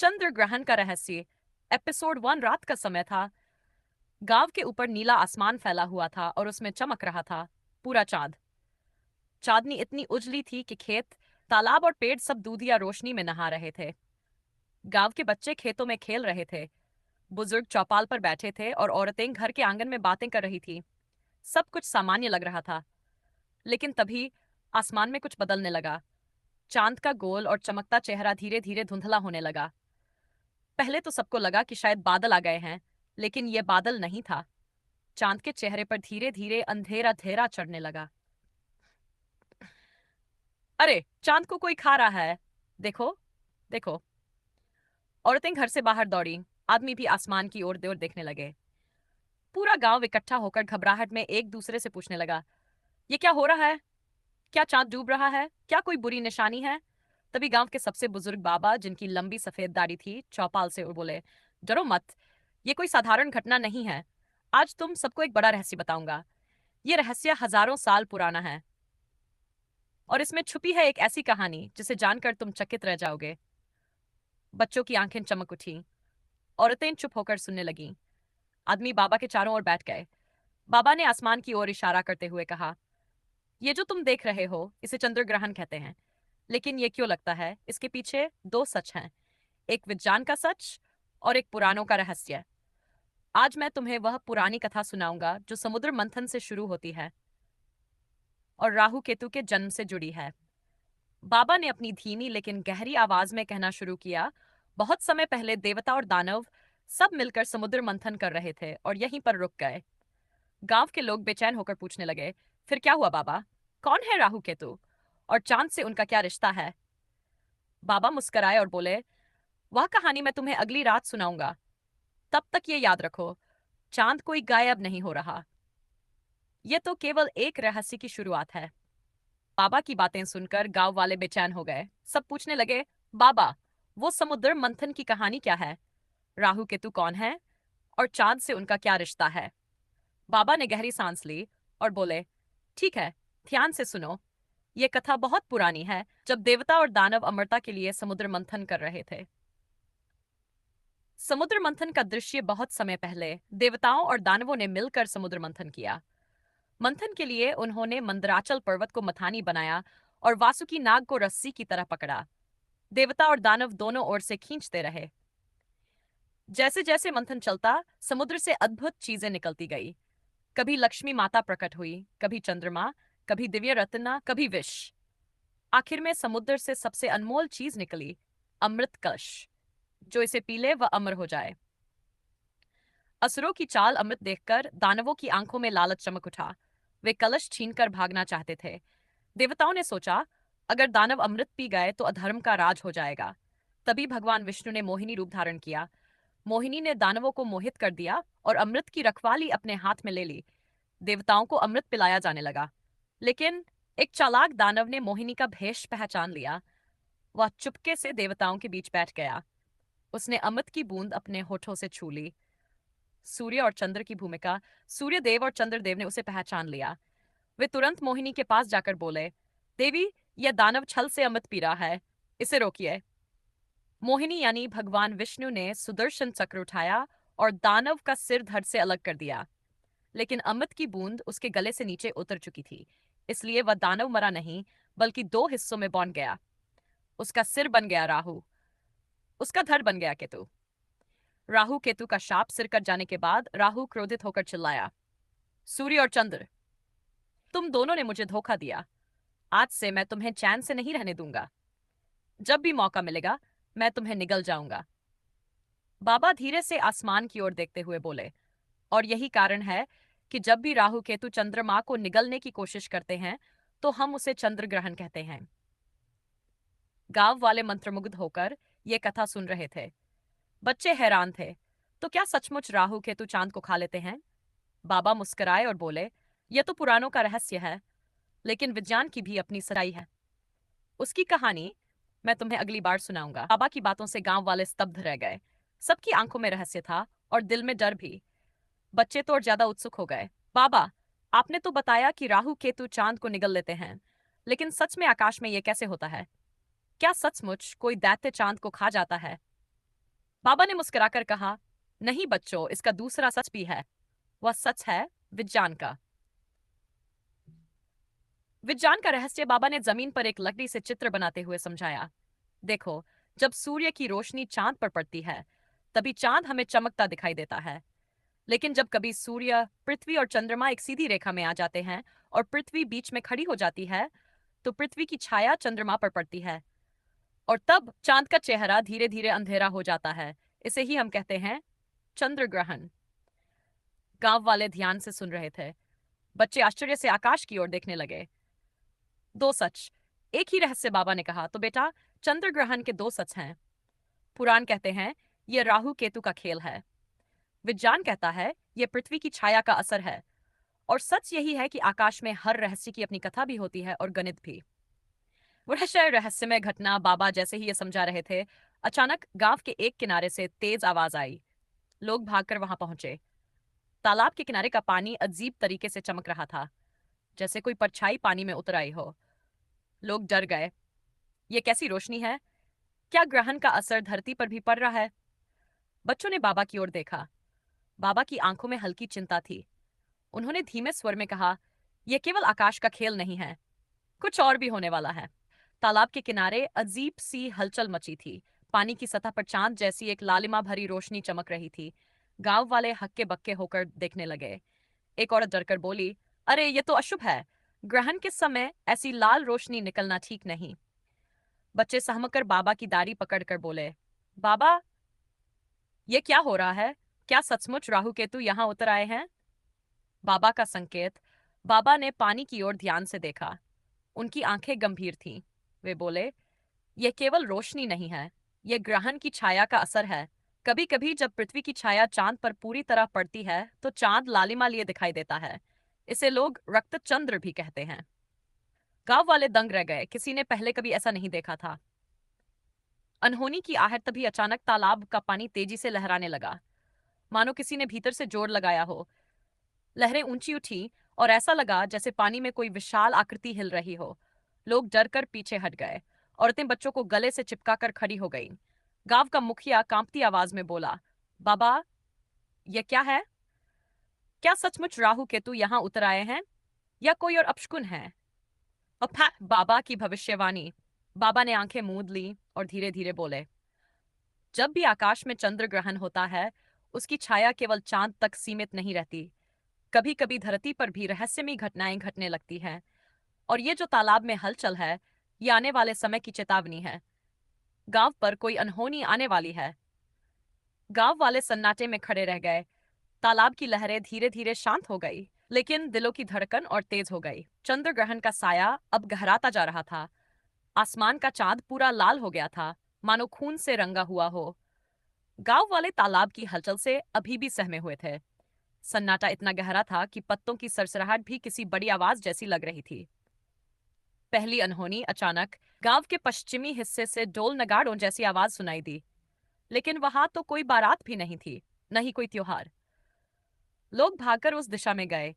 चंद्र ग्रहण का रहस्य। एपिसोड 1। रात का समय था। गांव के ऊपर नीला आसमान फैला हुआ था और उसमें चमक रहा था पूरा चांद। चांदनी इतनी उजली थी कि खेत, तालाब और पेड़ सब दूधिया रोशनी में नहा रहे थे। गांव के बच्चे खेतों में खेल रहे थे, बुजुर्ग चौपाल पर बैठे थे और औरतें घर के आंगन में बातें कर रही थी। सब कुछ सामान्य लग रहा था, लेकिन तभी आसमान में कुछ बदलने लगा। चांद का गोल और चमकता चेहरा धीरे धीरे धुंधला होने लगा। पहले तो सबको लगा कि शायद बादल आ गए हैं, लेकिन यह बादल नहीं था। चांद के चेहरे पर धीरे धीरे अंधेरा घेरा चढ़ने लगा। अरे, चांद को कोई खा रहा है। देखो, देखो। औरतें घर से बाहर दौड़ी, आदमी भी आसमान की ओर दूर देखने लगे। पूरा गांव इकट्ठा होकर घबराहट में एक दूसरे से पूछने लगा, ये क्या हो रहा है? क्या चांद डूब रहा है? क्या कोई बुरी निशानी है? तभी गांव के सबसे बुजुर्ग बाबा, जिनकी लंबी सफेद दाढ़ी थी, चौपाल से बोले, डरो मत, ये कोई साधारण घटना नहीं है। आज तुम सबको एक बड़ा रहस्य बताऊंगा। ये रहस्य हजारों साल पुराना है और इसमें छुपी है एक ऐसी कहानी जिसे जानकर तुम चकित रह जाओगे। बच्चों की आंखें चमक उठी, औरतें चुप होकर सुनने लगीं, आदमी बाबा के चारों ओर बैठ गए। बाबा ने आसमान की ओर इशारा करते हुए कहा, ये जो तुम देख रहे हो इसे चंद्र ग्रहण कहते हैं। लेकिन ये क्यों लगता है? इसके पीछे दो सच हैं, एक विज्ञान का सच और एक पुराणों का रहस्य। आज मैं तुम्हें वह पुरानी कथा सुनाऊंगा जो समुद्र मंथन से शुरू होती है और राहु केतु के जन्म से जुड़ी है। बाबा ने अपनी धीमी लेकिन गहरी आवाज में कहना शुरू किया, बहुत समय पहले देवता और दानव सब मिलकर समुद्र मंथन कर रहे थे और यहीं पर रुक गए। गांव के लोग बेचैन होकर पूछने लगे, फिर क्या हुआ बाबा? कौन है राहु केतु और चांद से उनका क्या रिश्ता है? बाबा मुस्कुराए और बोले, वह कहानी मैं तुम्हें अगली रात सुनाऊंगा। तब तक ये याद रखो, चांद कोई गायब नहीं हो रहा। यह तो केवल एक रहस्य की शुरुआत है। बाबा की बातें सुनकर गांव वाले बेचैन हो गए। सब पूछने लगे, बाबा, वो समुद्र मंथन की कहानी क्या है? राहु केतु कौन है और चांद से उनका क्या रिश्ता है? बाबा ने गहरी सांस ली और बोले, ठीक है, ध्यान से सुनो। ये कथा बहुत पुरानी है, जब देवता और दानव अमरता के लिए समुद्र मंथन कर रहे थे। समुद्र मंथन का दृश्य बहुत समय पहले देवताओं और दानवों ने मिलकर समुद्र मंथन किया। मंथन के लिए उन्होंने मंदराचल पर्वत को मथानी बनाया और वासुकी नाग को रस्सी की तरह पकड़ा। देवता और दानव दोनों ओर से खींचते रहे। जैसे जैसे मंथन चलता, समुद्र से अद्भुत चीजें निकलती गई। कभी लक्ष्मी माता प्रकट हुई, कभी चंद्रमा, कभी दिव्य रत्ना, कभी विष। आखिर में समुद्र से सबसे अनमोल चीज निकली, अमृत कलश, जो इसे पी ले वह अमर हो जाए। असुरों की चाल अमृत देखकर दानवों की आंखों में लालच चमक उठा। वे कलश छीनकर भागना चाहते थे। देवताओं ने सोचा, अगर दानव अमृत पी गए तो अधर्म का राज हो जाएगा। तभी भगवान विष्णु ने मोहिनी रूप धारण किया। मोहिनी ने दानवों को मोहित कर दिया और अमृत की रखवाली अपने हाथ में ले ली। देवताओं को अमृत पिलाया जाने लगा। लेकिन एक चालाक दानव ने मोहिनी का भेष पहचान लिया। वह चुपके से देवताओं के बीच बैठ गया। उसने अमृत की बूंद अपने होठों से छू ली। सूर्य और चंद्र की भूमिका। सूर्यदेव और चंद्रदेव ने उसे पहचान लिया। वे तुरंत मोहिनी के पास जाकर बोले, देवी, यह दानव छल से अमृत पी रहा है, इसे रोकिए। मोहिनी यानी भगवान विष्णु ने सुदर्शन चक्र उठाया और दानव का सिर धड़ से अलग कर दिया। लेकिन अमृत की बूंद उसके गले से नीचे उतर चुकी थी, इसलिए वह दानव मरा नहीं, बल्कि दो हिस्सों में बंट गया। उसका सिर बन गया राहु, उसका धड़ बन गया केतु। राहु केतु का शाप सिर कट जाने के बाद राहु क्रोधित होकर चिल्लाया, सूर्य और चंद्र, तुम दोनों ने मुझे धोखा दिया। आज से मैं तुम्हें चैन से नहीं रहने दूंगा। जब भी मौका मिलेगा मैं तुम्हें निगल जाऊंगा। बाबा धीरे से आसमान की ओर देखते हुए बोले, और यही कारण है कि जब भी राहु केतु चंद्रमा को निगलने की कोशिश करते हैं तो हम उसे चंद्र ग्रहण कहते हैं। गांव वाले मंत्रमुग्ध होकर ये कथा सुन रहे थे। बच्चे हैरान थे, तो क्या सचमुच राहु केतु चांद को खा लेते हैं? बाबा मुस्कुराए और बोले, यह तो पुराणों का रहस्य है, लेकिन विज्ञान की भी अपनी सच्चाई है। उसकी कहानी मैं तुम्हें अगली बार सुनाऊंगा। बाबा की बातों से गांव वाले स्तब्ध रह गए। सबकी आंखों में रहस्य था और दिल में डर भी। बच्चे तो और ज्यादा उत्सुक हो गए। बाबा, आपने तो बताया कि राहु केतु चांद को निगल लेते हैं, लेकिन सच में आकाश में यह कैसे होता है? क्या सचमुच कोई दैत्य चांद को खा जाता है? बाबा ने मुस्कुराकर कहा, नहीं बच्चों, इसका दूसरा सच भी है। वह सच है विज्ञान का। विज्ञान का रहस्य बाबा ने जमीन पर एक लकड़ी से चित्र बनाते हुए समझाया। देखो, जब सूर्य की रोशनी चांद पर पड़ती है, तभी चांद हमें चमकता दिखाई देता है। लेकिन जब कभी सूर्य, पृथ्वी और चंद्रमा एक सीधी रेखा में आ जाते हैं और पृथ्वी बीच में खड़ी हो जाती है, तो पृथ्वी की छाया चंद्रमा पर पड़ती है और तब चांद का चेहरा धीरे धीरे अंधेरा हो जाता है। इसे ही हम कहते हैं चंद्र ग्रहण। गांव वाले ध्यान से सुन रहे थे। बच्चे आश्चर्य से आकाश की ओर देखने लगे। दो सच, एक ही रहस्य, बाबा ने कहा। तो बेटा, चंद्र ग्रहण के दो सच हैं। पुराण कहते हैं यह राहु केतु का खेल है। विज्ञान कहता है यह पृथ्वी की छाया का असर है। और सच यही है कि आकाश में हर रहस्य की अपनी कथा भी होती है और गणित भी। वह रहस्यमय घटना बाबा जैसे ही ये समझा रहे थे, अचानक गांव के एक किनारे से तेज आवाज आई। लोग भागकर वहां पहुंचे। तालाब के किनारे का पानी अजीब तरीके से चमक रहा था, जैसे कोई परछाई पानी में उतर आई हो। लोग डर गए। ये कैसी रोशनी है? क्या ग्रहण का असर धरती पर भी पड़ रहा है? बच्चों ने बाबा की ओर देखा। बाबा की आंखों में हल्की चिंता थी। उन्होंने धीमे स्वर में कहा, यह केवल आकाश का खेल नहीं है, कुछ और भी होने वाला है। तालाब के किनारे अजीब सी हलचल मची थी। पानी की सतह पर चांद जैसी एक लालिमा भरी रोशनी चमक रही थी। गांव वाले हक्के बक्के होकर देखने लगे। एक औरत डरकर बोली, अरे ये तो अशुभ है। ग्रहण के समय ऐसी लाल रोशनी निकलना ठीक नहीं। बच्चे सहमकर बाबा की दाढ़ी पकड़कर बोले, बाबा, ये क्या हो रहा है? क्या सचमुच राहु केतु यहाँ उतर आए हैं? बाबा का संकेत। बाबा ने पानी की ओर ध्यान से देखा। उनकी आंखें गंभीर थीं। वे बोले, यह केवल रोशनी नहीं है, यह ग्रहण की छाया का असर है। कभी कभी जब पृथ्वी की छाया चांद पर पूरी तरह पड़ती है, तो चांद लालिमा लिए दिखाई देता है। इसे लोग रक्त चंद्र भी कहते हैं। गांव वाले दंग रह गए। किसी ने पहले कभी ऐसा नहीं देखा था। अनहोनी की आहट तभी अचानक तालाब का पानी तेजी से लहराने लगा, मानो किसी ने भीतर से जोर लगाया हो। लहरें ऊंची उठी और ऐसा लगा जैसे पानी में कोई विशाल आकृति हिल रही हो। लोग डर कर पीछे हट गए। औरतें बच्चों को गले से चिपका कर खड़ी हो गईं। गांव का मुखिया कांपती आवाज में बोला, बाबा, यह क्या है? क्या सचमुच राहु केतु यहाँ उतर आए हैं या कोई और अपशकुन है? अफा, बाबा की भविष्यवाणी। बाबा ने आंखें मूंद ली और धीरे धीरे बोले, जब भी आकाश में चंद्र ग्रहण होता है, उसकी छाया केवल चांद तक सीमित नहीं रहती। कभी कभी धरती पर भी रहस्यमयी घटनाएं घटने लगती हैं। और ये जो तालाब में हलचल है, ये आने वाले समय की चेतावनी है। गांव पर कोई अनहोनी आने वाली है। गांव वाले सन्नाटे में खड़े रह गए। तालाब की लहरें धीरे धीरे शांत हो गई, लेकिन दिलों की धड़कन और तेज हो गई। चंद्र ग्रहण का साया अब गहराता जा रहा था। आसमान का चांद पूरा लाल हो गया था, मानो खून से रंगा हुआ हो। गांव वाले तालाब की हलचल से अभी भी सहमे हुए थे। सन्नाटा इतना गहरा था कि पत्तों की सरसराहट भी किसी बड़ी आवाज जैसी लग रही थी। पहली अनहोनी अचानक गांव के पश्चिमी हिस्से से ढोल नगाड़ों जैसी आवाज सुनाई दी। लेकिन वहां तो कोई बारात भी नहीं थी, न ही कोई त्योहार। लोग भागकर उस दिशा में गए।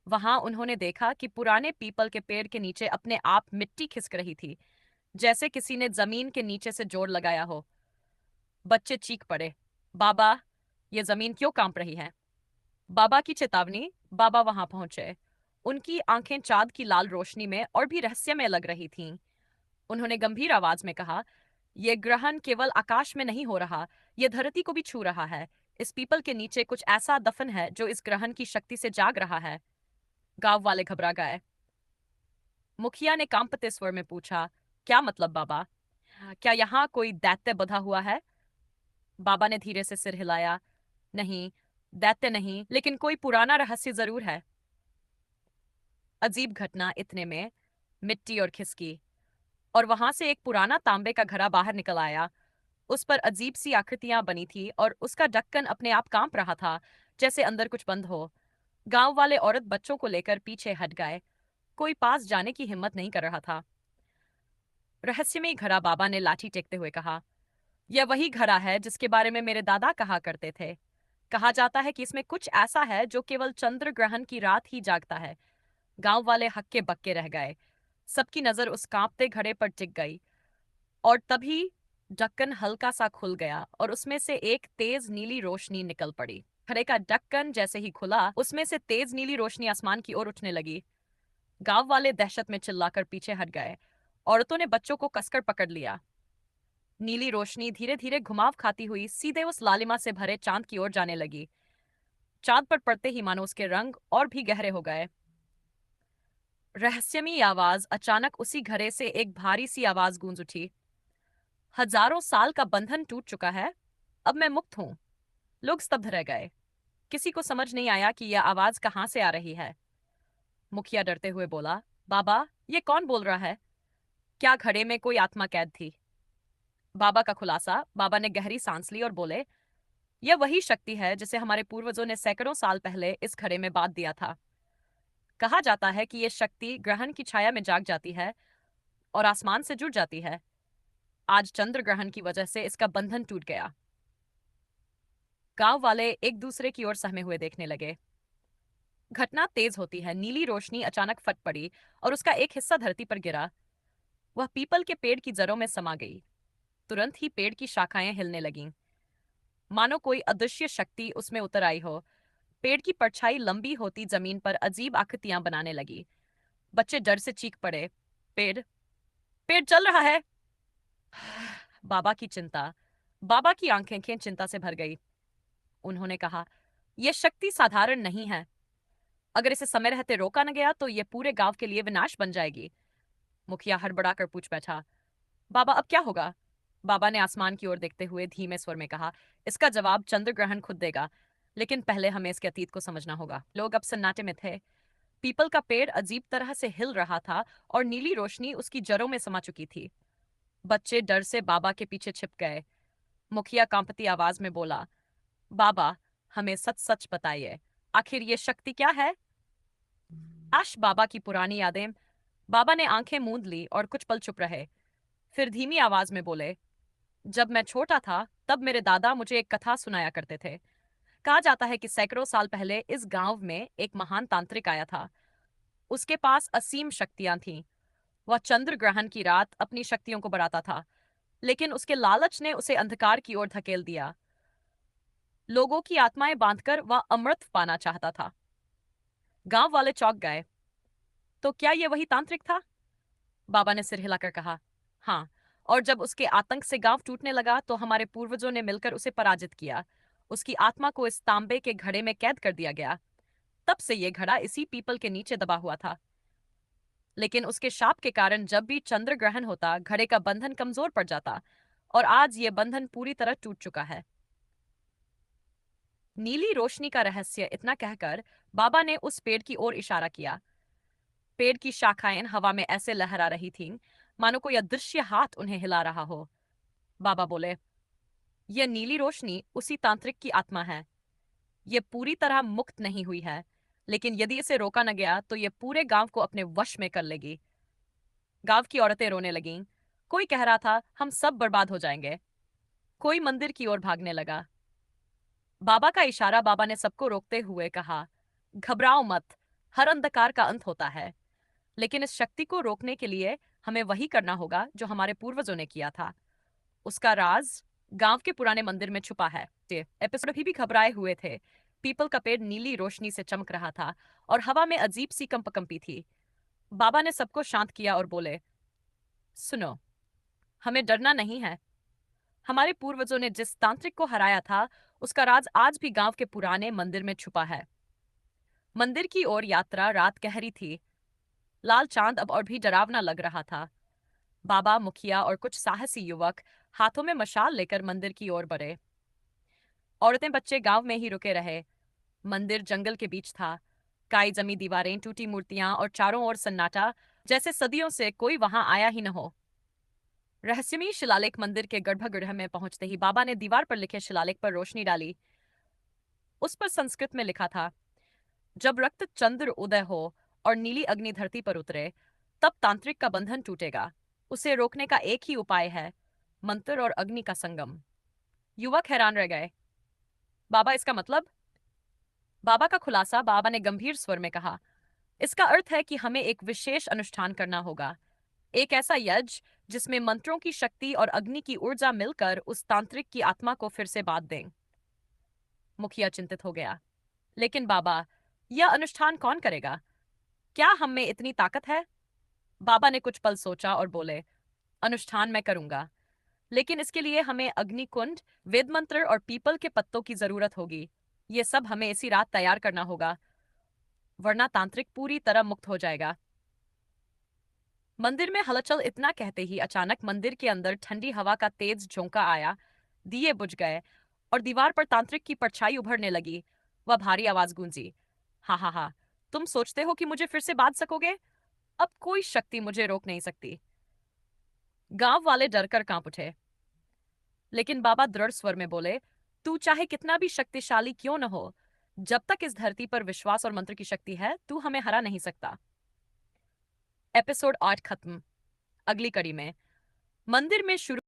वहां उन्होंने देखा कि पुराने पीपल के पेड़ के नीचे अपने आप मिट्टी खिसक रही थी, जैसे किसी ने जमीन के नीचे से जोर लगाया हो। बच्चे चीख पड़े, बाबा, ये जमीन क्यों कांप रही है? बाबा की चेतावनी। बाबा वहां पहुंचे। उनकी आंखें चांद की लाल रोशनी में और भी रहस्यमय लग रही थीं। उन्होंने गंभीर आवाज में कहा, यह ग्रहण केवल आकाश में नहीं हो रहा, यह धरती को भी छू रहा है। इस पीपल के नीचे कुछ ऐसा दफन है जो इस ग्रहण की शक्ति से जाग रहा है। गांव वाले घबरा गए। मुखिया ने कांपते स्वर में पूछा, क्या मतलब बाबा? क्या यहाँ कोई दैत्य बंधा हुआ है? बाबा ने धीरे से सिर हिलाया, नहीं, दैत्य नहीं, लेकिन कोई पुराना रहस्य जरूर है। अजीब घटना इतने में मिट्टी और खिसकी, और वहां से एक पुराना तांबे का घड़ा बाहर निकल आया। उस पर अजीब सी आकृतियां बनी थी और उसका ढक्कन अपने आप कांप रहा था, जैसे अंदर कुछ बंद हो। गांव वाले औरत बच्चों को लेकर पीछे हट गए। कोई पास जाने की हिम्मत नहीं कर रहा था। रहस्यमय घड़ा, बाबा ने लाठी टेकते हुए कहा, यह वही घड़ा है जिसके बारे में मेरे दादा कहा करते थे। कहा जाता है कि इसमें कुछ ऐसा है जो केवल चंद्र ग्रहण की रात ही जागता है। गांव वाले हक्के बक्के रह गए। सबकी नजर उस कांपते घड़े पर टिक गई। और तभी ढक्कन हल्का सा खुल गया और उसमें से एक तेज नीली रोशनी निकल पड़ी। घड़े का ढक्कन जैसे ही खुला, उसमें से तेज नीली रोशनी आसमान की ओर उठने लगी। गांव वाले दहशत में चिल्लाकर पीछे हट गए। औरतों ने बच्चों को कसकर पकड़ लिया। नीली रोशनी धीरे धीरे घुमाव खाती हुई सीधे उस लालिमा से भरे चांद की ओर जाने लगी। चांद पर पड़ते ही मानो उसके रंग और भी गहरे हो गए। रहस्यमयी आवाज अचानक उसी घरे से एक भारी सी आवाज गूंज उठी। हजारों साल का बंधन टूट चुका है, अब मैं मुक्त हूं। लोग स्तब्ध रह गए। किसी को समझ नहीं आया कि यह आवाज कहां से आ रही है। मुखिया डरते हुए बोला, बाबा, ये कौन बोल रहा है? क्या घड़े में कोई आत्मा कैद थी? बाबा का खुलासा। बाबा ने गहरी सांस ली और बोले, यह वही शक्ति है जिसे हमारे पूर्वजों ने सैकड़ों साल पहले इस घड़े में बांध दिया था। कहा जाता है कि यह शक्ति ग्रहण की छाया में जाग जाती है और आसमान से जुड़ जाती है। आज चंद्र ग्रहण की वजह से इसका बंधन टूट गया। गांव वाले एक दूसरे की ओर सहमे हुए देखने लगे। घटना तेज होती है। नीली रोशनी अचानक फट पड़ी और उसका एक हिस्सा धरती पर गिरा। वह पीपल के पेड़ की जड़ों में समा गई। तुरंत ही पेड़ की शाखाएं हिलने लगीं, मानो कोई अदृश्य शक्ति उसमें उतर आई हो। पेड़ की परछाई लंबी होती जमीन पर अजीब आकृतियां बनाने लगी। बच्चे डर से चीख पड़े, पेड़ पेड़ चल रहा है। बाबा की चिंता। बाबा की आंखें चिंता से भर गई। उन्होंने कहा, यह शक्ति साधारण नहीं है। अगर इसे समय रहते रोका न गया तो यह पूरे गांव के लिए विनाश बन जाएगी। मुखिया हड़बड़ाकर पूछ बैठा, बाबा अब क्या होगा? बाबा ने आसमान की ओर देखते हुए धीमे स्वर में कहा, इसका जवाब चंद्र ग्रहण खुद देगा, लेकिन पहले हमें इसके अतीत को समझना होगा। लोग अब सन्नाटे में थे। पीपल का पेड़ अजीब तरह से हिल रहा था और नीली रोशनी उसकी जड़ों में समा चुकी थी। बच्चे डर से बाबा के पीछे छिप गए। मुखिया कांपती आवाज में बोला, बाबा, हमें सच सच बताइए, आखिर ये शक्ति क्या है? आश बाबा की पुरानी यादें। बाबा ने आंखें मूंद ली और कुछ पल चुप रहे। फिर धीमी आवाज में बोले, जब मैं छोटा था तब मेरे दादा मुझे एक कथा सुनाया करते थे। कहा जाता है कि सैकड़ों साल पहले इस गांव में एक महान तांत्रिक आया था। उसके पास असीम शक्तियां थीं। वह चंद्र ग्रहण की रात अपनी शक्तियों को बढ़ाता था, लेकिन उसके लालच ने उसे अंधकार की ओर धकेल दिया। लोगों की आत्माएं बांधकर वह अमृत पाना चाहता था। गांव वाले चौंक गए। तो क्या यह वही तांत्रिक था? बाबा ने सिर हिलाकर कहा, हाँ। और जब उसके आतंक से गांव टूटने लगा तो हमारे पूर्वजों ने मिलकर उसे पराजित किया। उसकी आत्मा को इस तांबे के घड़े में कैद कर दिया गया। तब से यह घड़ा इसी पीपल के नीचे दबा हुआ था। लेकिन उसके शाप के कारण जब भी चंद्र ग्रहण होता, घड़े का बंधन कमजोर पड़ जाता और आज यह बंधन पूरी तरह टूट चुका है। नीली रोशनी का रहस्य इतना कहकर बाबा ने उस पेड़ की ओर इशारा किया। पेड़ की शाखाएं हवा में ऐसे लहरा रही थीं, मानो कोई अदृश्य हाथ उन्हें हिला रहा हो। बाबा बोले, यह नीली रोशनी उसी तांत्रिक की आत्मा है। यह पूरी तरह मुक्त नहीं हुई है, लेकिन यदि इसे रोका न गया तो यह पूरे गांव को अपने वश में कर लेगी। गांव की औरतें रोने लगीं। कोई कह रहा था, हम सब बर्बाद हो जाएंगे। कोई मंदिर की ओर भागने लगा। बाबा का इशारा। बाबा ने सबको रोकते हुए कहा, घबराओ मत, हर अंधकार का अंत होता है। लेकिन इस शक्ति को रोकने के लिए हमें वही करना होगा जो हमारे पूर्वजों ने किया था। उसका राज गांव के पुराने मंदिर में छुपा है। एपिसोड अभी भी घबराए हुए थे। पीपल का पेड़ नीली रोशनी से चमक रहा था और हवा में अजीब सी कंपकंपी थी। बाबा ने सबको शांत किया और बोले, सुनो, हमें डरना नहीं है। हमारे पूर्वजों ने जिस तांत्रिक को हराया था, उसका राज आज भी गांव के पुराने मंदिर में छुपा है। मंदिर की ओर यात्रा रात गहरी थी। लाल चांद अब और भी डरावना लग रहा था। बाबा, मुखिया और कुछ साहसी युवक हाथों में मशाल लेकर मंदिर की ओर बढ़े। औरतें बच्चे गांव में ही रुके रहे। मंदिर जंगल के बीच था। काई जमी दीवारें, टूटी मूर्तियां और चारों ओर सन्नाटा, जैसे सदियों से कोई वहां आया ही न हो। रहस्यमयी शिलालेख। मंदिर के गर्भगृह में पहुंचते ही बाबा ने दीवार पर लिखे शिलालेख पर रोशनी डाली। उस पर संस्कृत में लिखा था, जब रक्त चंद्र उदय हो और नीली अग्नि धरती पर उतरे, तब तांत्रिक का बंधन टूटेगा। उसे रोकने का एक ही उपाय है, मंत्र और अग्नि का संगम। युवक हैरान रह गए। बाबा, इसका मतलब? बाबा का खुलासा। बाबा ने गंभीर स्वर में कहा, इसका अर्थ है कि हमें एक विशेष अनुष्ठान करना होगा। एक ऐसा यज्ञ जिसमें मंत्रों की शक्ति और अग्नि की ऊर्जा मिलकर उस तांत्रिक की आत्मा को फिर से बांध दें। मुखिया चिंतित हो गया। लेकिन बाबा, यह अनुष्ठान कौन करेगा? क्या हम में इतनी ताकत है? बाबा ने कुछ पल सोचा और बोले, अनुष्ठान मैं करूंगा, लेकिन इसके लिए हमें अग्निकुंड, वेद मंत्र और पीपल के पत्तों की जरूरत होगी। ये सब हमें इसी रात तैयार करना होगा, वरना तांत्रिक पूरी तरह मुक्त हो जाएगा। मंदिर में हलचल इतना कहते ही अचानक मंदिर के अंदर ठंडी हवा का तेज झोंका आया। दिए बुझ गए और दीवार पर तांत्रिक की परछाई उभरने लगी। वह भारी आवाज गूंजी, हा हा हा, तुम सोचते हो कि मुझे फिर से बांध सकोगे? अब कोई शक्ति मुझे रोक नहीं सकती। गांव वाले डरकर कांप उठे, लेकिन बाबा दृढ़ स्वर में बोले, तू चाहे कितना भी शक्तिशाली क्यों न हो, जब तक इस धरती पर विश्वास और मंत्र की शक्ति है, तू हमें हरा नहीं सकता। एपिसोड 8 खत्म। अगली कड़ी में मंदिर में शुरू